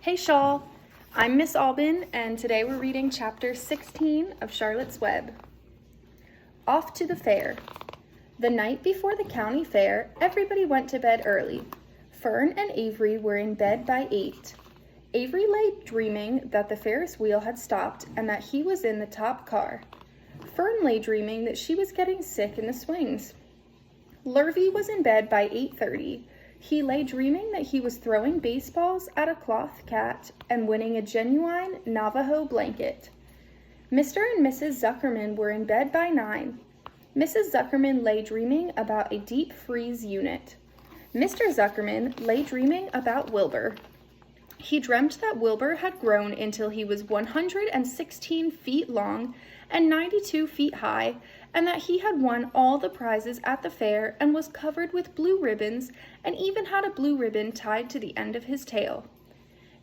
Hey Shaw, I'm Miss Albin, and today we're reading chapter 16 of Charlotte's Web. Off to the fair. The night before the county fair, everybody went to bed early. Fern and Avery were in bed by 8. Avery lay dreaming that the Ferris wheel had stopped and that he was in the top car. Fern lay dreaming that she was getting sick in the swings. Lurvy was in bed by 8:30. He lay dreaming that he was throwing baseballs at a cloth cat and winning a genuine Navajo blanket. Mr. and Mrs. Zuckerman were in bed by 9. Mrs. Zuckerman lay dreaming about a deep freeze unit. Mr. Zuckerman lay dreaming about Wilbur. He dreamt that Wilbur had grown until he was 116 feet long and 92 feet high, and that he had won all the prizes at the fair and was covered with blue ribbons and even had a blue ribbon tied to the end of his tail.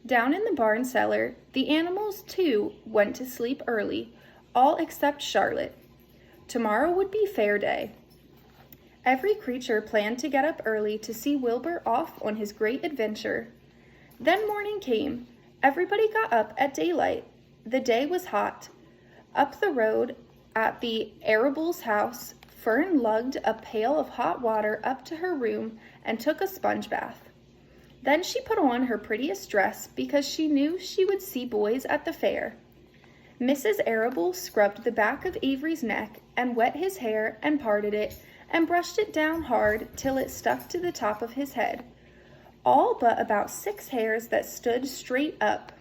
Down in the barn cellar, the animals too went to sleep early, all except Charlotte. Tomorrow would be fair day. Every creature planned to get up early to see Wilbur off on his great adventure. Then morning came. Everybody got up at daylight. The day was hot. Up the road, at the Arable's house, Fern lugged a pail of hot water up to her room and took a sponge bath. Then she put on her prettiest dress because she knew she would see boys at the fair. Mrs. Arable scrubbed the back of Avery's neck and wet his hair and parted it and brushed it down hard till it stuck to the top of his head, all but about 6 hairs that stood straight up.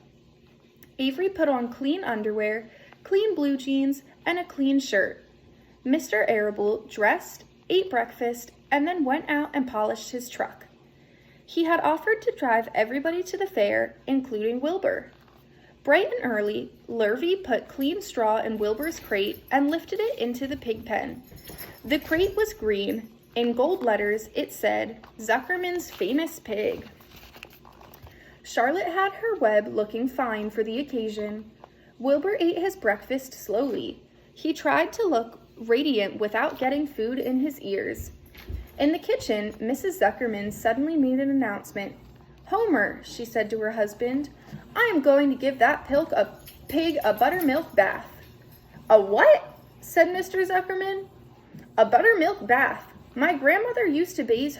Avery put on clean underwear, clean blue jeans, and a clean shirt. Mr. Arable dressed, ate breakfast, and then went out and polished his truck. He had offered to drive everybody to the fair, including Wilbur. Bright and early, Lurvy put clean straw in Wilbur's crate and lifted it into the pig pen. The crate was green. In gold letters, it said, "Zuckerman's Famous Pig." Charlotte had her web looking fine for the occasion. Wilbur ate his breakfast slowly. He tried to look radiant without getting food in his ears. In the kitchen, Mrs. Zuckerman suddenly made an announcement. "Homer," she said to her husband, "I am going to give that pig a buttermilk bath." "A what?" said Mr. Zuckerman. "A buttermilk bath. My grandmother used to bathe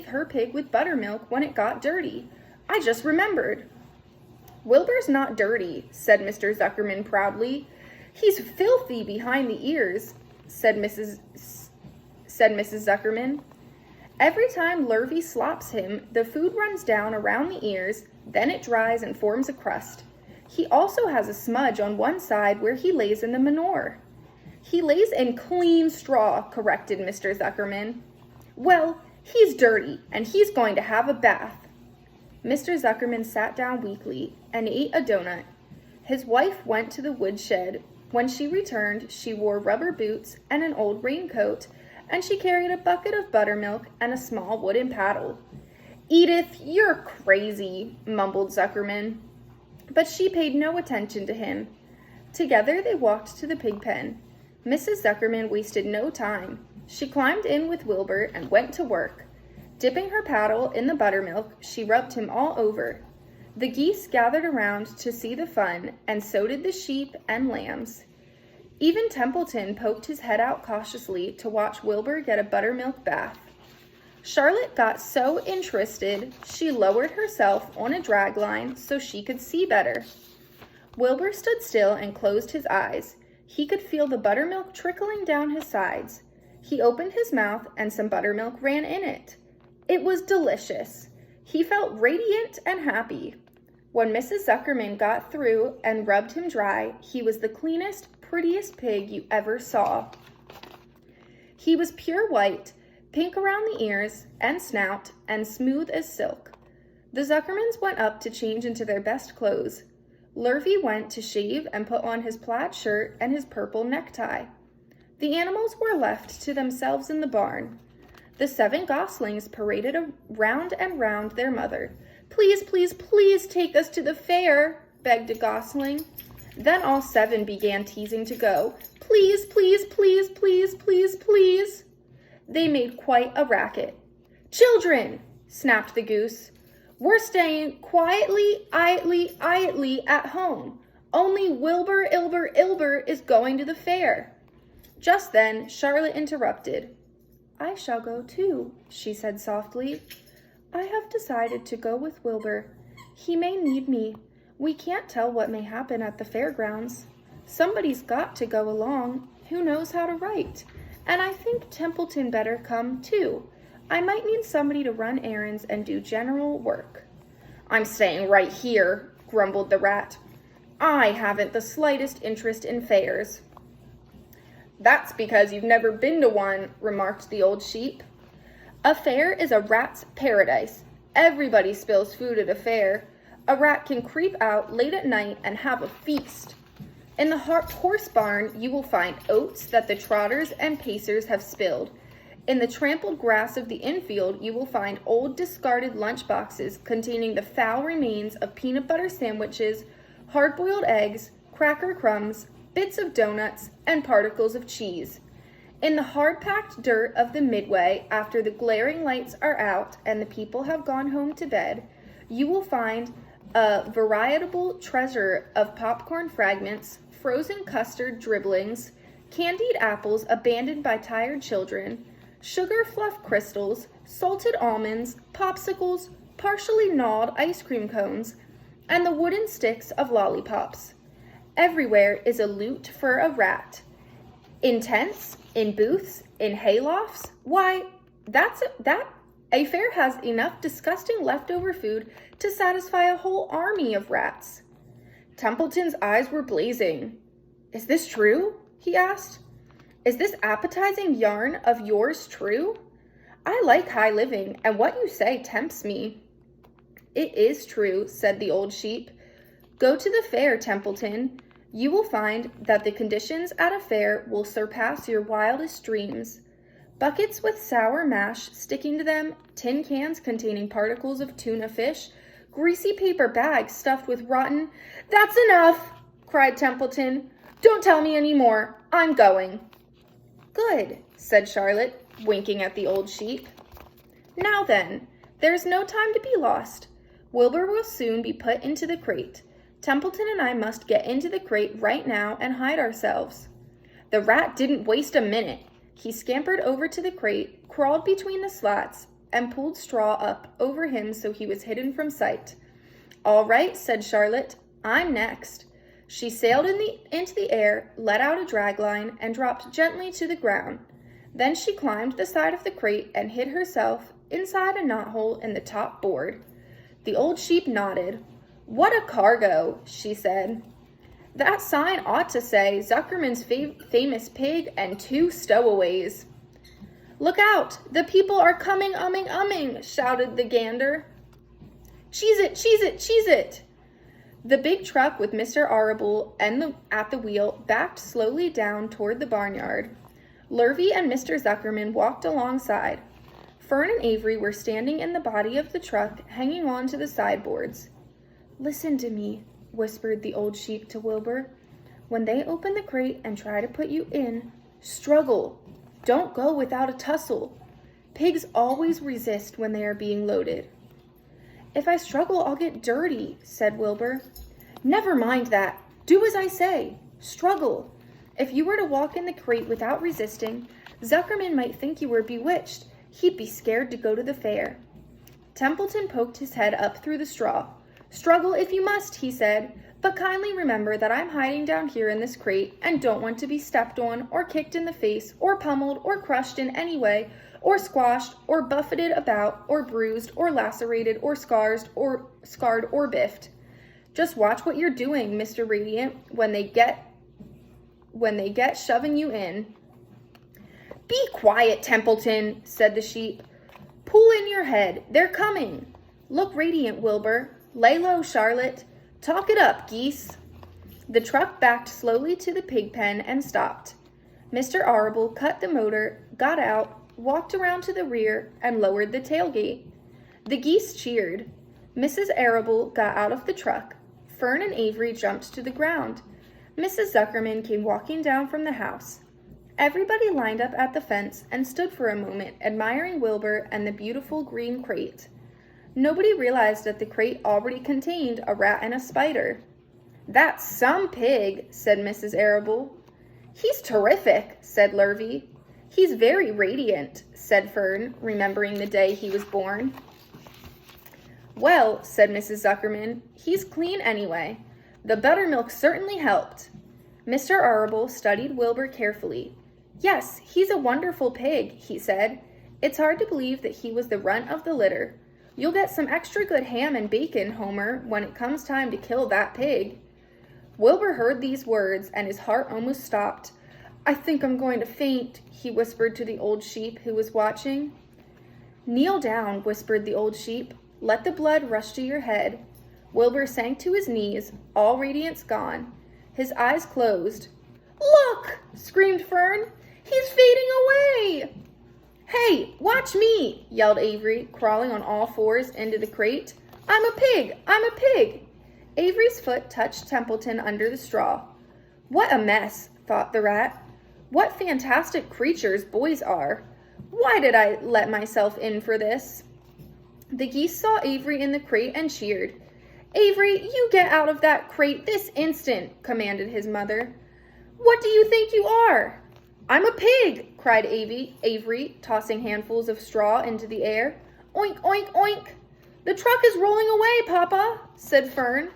her pig with buttermilk when it got dirty. I just remembered." "Wilbur's not dirty," said Mr. Zuckerman proudly. "He's filthy behind the ears," said Mrs. Zuckerman. "Every time Lurvy slops him, the food runs down around the ears, then it dries and forms a crust. He also has a smudge on one side where he lays in the manure." "He lays in clean straw," corrected Mr. Zuckerman. "Well, he's dirty, and he's going to have a bath." Mr. Zuckerman sat down weakly and ate a donut. His wife went to the woodshed. When she returned, she wore rubber boots and an old raincoat, and she carried a bucket of buttermilk and a small wooden paddle. "Edith, you're crazy," mumbled Zuckerman. But she paid no attention to him. Together they walked to the pig pen. Mrs. Zuckerman wasted no time. She climbed in with Wilbur and went to work. Dipping her paddle in the buttermilk, she rubbed him all over. The geese gathered around to see the fun, and so did the sheep and lambs. Even Templeton poked his head out cautiously to watch Wilbur get a buttermilk bath. Charlotte got so interested, she lowered herself on a drag line so she could see better. Wilbur stood still and closed his eyes. He could feel the buttermilk trickling down his sides. He opened his mouth and some buttermilk ran in it. It was delicious. He felt radiant and happy. When Mrs. Zuckerman got through and rubbed him dry, he was the cleanest, prettiest pig you ever saw. He was pure white, pink around the ears and snout, and smooth as silk. The Zuckermans went up to change into their best clothes. Lurvy went to shave and put on his plaid shirt and his purple necktie. The animals were left to themselves in the barn. The 7 goslings paraded round and round their mother. "Please, please, please take us to the fair," begged a gosling. Then all 7 began teasing to go. "Please, please, please, please, please, please." They made quite a racket. "Children," snapped the goose, We're staying quietly, idly at home. Only Wilbur Ilber is going to the fair." Just then, Charlotte interrupted. "I shall go too," she said softly. "I have decided to go with Wilbur. He may need me. We can't tell what may happen at the fairgrounds. Somebody's got to go along who knows how to write. And I think Templeton better come too. I might need somebody to run errands and do general work." "I'm staying right here," grumbled the rat. "I haven't the slightest interest in fairs." "That's because you've never been to one," remarked the old sheep. "A fair is a rat's paradise. Everybody spills food at a fair. A rat can creep out late at night and have a feast. In the horse barn, you will find oats that the trotters and pacers have spilled. In the trampled grass of the infield, you will find old discarded lunch boxes containing the foul remains of peanut butter sandwiches, hard-boiled eggs, cracker crumbs, bits of donuts, and particles of cheese. In the hard-packed dirt of the midway, after the glaring lights are out and the people have gone home to bed, you will find a veritable treasure of popcorn fragments, frozen custard dribblings, candied apples abandoned by tired children, sugar fluff crystals, salted almonds, popsicles, partially gnawed ice cream cones, and the wooden sticks of lollipops. Everywhere is a loot for a rat. In tents, in booths, in haylofts. Why, a fair has enough disgusting leftover food to satisfy a whole army of rats." Templeton's eyes were blazing. "Is this true?" he asked. "Is this appetizing yarn of yours true? I like high living, and what you say tempts me." "It is true," said the old sheep. "Go to the fair, Templeton. You will find that the conditions at a fair will surpass your wildest dreams. Buckets with sour mash sticking to them, tin cans containing particles of tuna fish, greasy paper bags stuffed with rotten—" "That's enough!" cried Templeton. "Don't tell me any more. I'm going." "Good," said Charlotte, winking at the old sheep. "Now then, there's no time to be lost. Wilbur will soon be put into the crate. Templeton and I must get into the crate right now and hide ourselves." The rat didn't waste a minute. He scampered over to the crate, crawled between the slats, and pulled straw up over him so he was hidden from sight. "All right," said Charlotte. "I'm next." She sailed into the air, let out a dragline, and dropped gently to the ground. Then she climbed the side of the crate and hid herself inside a knothole in the top board. The old sheep nodded. "What a cargo," she said. "That sign ought to say Zuckerman's famous pig and 2 stowaways." "Look out! The people are coming, umming," shouted the gander. "Cheese it, cheese it, cheese it!" The big truck with Mr. Arable at the wheel backed slowly down toward the barnyard. Lurvy and Mr. Zuckerman walked alongside. Fern and Avery were standing in the body of the truck, hanging on to the sideboards. "Listen to me," whispered the old sheep to Wilbur. "When they open the crate and try to put you in, struggle. Don't go without a tussle. Pigs always resist when they are being loaded." "If I struggle, I'll get dirty," said Wilbur. "Never mind that. Do as I say. Struggle. If you were to walk in the crate without resisting, Zuckerman might think you were bewitched. He'd be scared to go to the fair." Templeton poked his head up through the straw. "Struggle if you must," he said, "but kindly remember that I'm hiding down here in this crate and don't want to be stepped on or kicked in the face or pummeled or crushed in any way or squashed or buffeted about or bruised or lacerated or scarred or biffed. Just watch what you're doing, Mr. Radiant, when they get shoving you in." "Be quiet, Templeton," said the sheep. "Pull in your head. They're coming. Look radiant, Wilbur. Lay low, Charlotte. Talk it up, geese." The truck backed slowly to the pig pen and stopped. Mr. Arable cut the motor, got out, walked around to the rear, and lowered the tailgate. The geese cheered. Mrs. Arable got out of the truck. Fern and Avery jumped to the ground. Mrs. Zuckerman came walking down from the house. Everybody lined up at the fence and stood for a moment, admiring Wilbur and the beautiful green crate. Nobody realized that the crate already contained a rat and a spider. "That's some pig," said Mrs. Arable. "He's terrific," said Lurvy. "He's very radiant," said Fern, remembering the day he was born. "Well," said Mrs. Zuckerman, "he's clean anyway. The buttermilk certainly helped." Mr. Arable studied Wilbur carefully. "Yes, he's a wonderful pig," he said. "It's hard to believe that he was the runt of the litter. You'll get some extra good ham and bacon, Homer, when it comes time to kill that pig." Wilbur heard these words, and his heart almost stopped. "I think I'm going to faint," he whispered to the old sheep who was watching. "Kneel down," whispered the old sheep. "Let the blood rush to your head." Wilbur sank to his knees, all radiance gone. His eyes closed. "Look!" screamed Fern. "He's fading away!" "Hey, watch me!" yelled Avery, crawling on all fours into the crate. "I'm a pig! I'm a pig!" Avery's foot touched Templeton under the straw. "What a mess," thought the rat. "What fantastic creatures boys are. Why did I let myself in for this?" The geese saw Avery in the crate and cheered. "Avery, you get out of that crate this instant," commanded his mother. "What do you think you are?" "I'm a pig," cried Avery, tossing handfuls of straw into the air. "Oink, oink, oink." "The truck is rolling away, Papa," said Fern.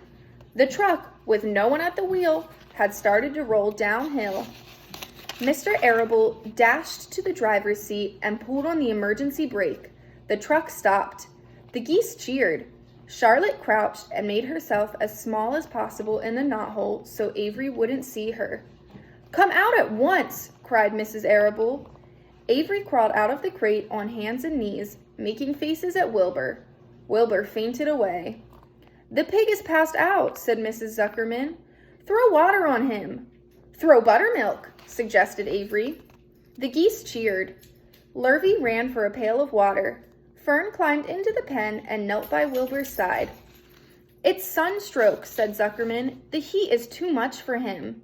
The truck, with no one at the wheel, had started to roll downhill. Mr. Arable dashed to the driver's seat and pulled on the emergency brake. The truck stopped. The geese cheered. Charlotte crouched and made herself as small as possible in the knothole so Avery wouldn't see her. "Come out at once," cried Mrs. Arable. Avery crawled out of the crate on hands and knees, making faces at Wilbur. Wilbur fainted away. "The pig is passed out," said Mrs. Zuckerman. "Throw water on him." "Throw buttermilk," suggested Avery. The geese cheered. Lurvy ran for a pail of water. Fern climbed into the pen and knelt by Wilbur's side. "It's sunstroke," said Zuckerman. "The heat is too much for him."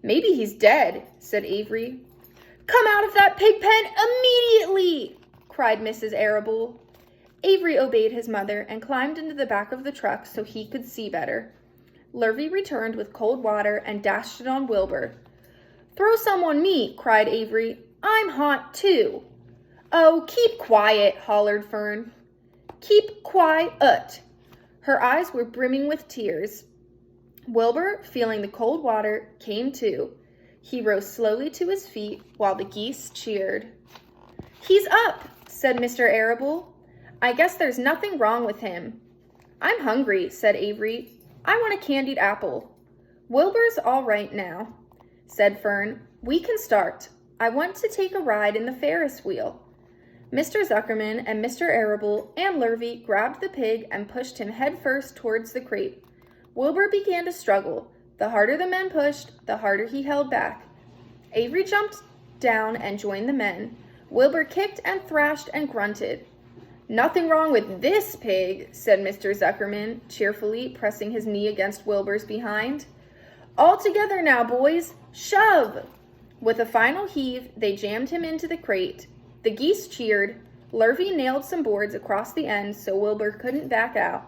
"Maybe he's dead," said Avery. "Come out of that pig pen immediately!" cried Mrs. Arable. Avery obeyed his mother and climbed into the back of the truck so he could see better. Lurvy returned with cold water and dashed it on Wilbur. "Throw some on me," cried Avery. "I'm hot too." "Oh, keep quiet," hollered Fern. "Keep quiet." Her eyes were brimming with tears. Wilbur, feeling the cold water, came to. He rose slowly to his feet while the geese cheered. "He's up," said Mr. Arable. "I guess there's nothing wrong with him." "I'm hungry," said Avery. "I want a candied apple." "Wilbur's all right now," said Fern. "We can start. I want to take a ride in the Ferris wheel." Mr. Zuckerman and Mr. Arable and Lurvy grabbed the pig and pushed him headfirst towards the crate. Wilbur began to struggle. The harder the men pushed, the harder he held back. Avery jumped down and joined the men. Wilbur kicked and thrashed and grunted. "Nothing wrong with this pig," said Mr. Zuckerman, cheerfully pressing his knee against Wilbur's behind. "All together now, boys. Shove!" With a final heave, they jammed him into the crate. The geese cheered. Lurvy nailed some boards across the end so Wilbur couldn't back out.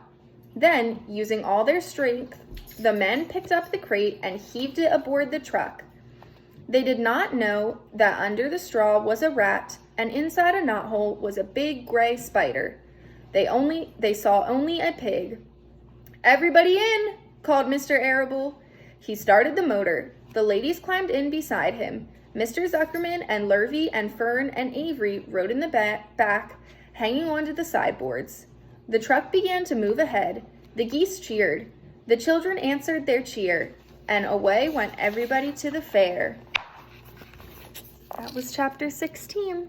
Then, using all their strength, the men picked up the crate and heaved it aboard the truck. They did not know that under the straw was a rat, and inside a knothole was a big gray spider. They saw only a pig. "Everybody in," called Mr. Arable. He started the motor. The ladies climbed in beside him. Mr. Zuckerman and Lurvy and Fern and Avery rode in the back, hanging onto the sideboards. The truck began to move ahead. The geese cheered. The children answered their cheer, and away went everybody to the fair. That was chapter 16.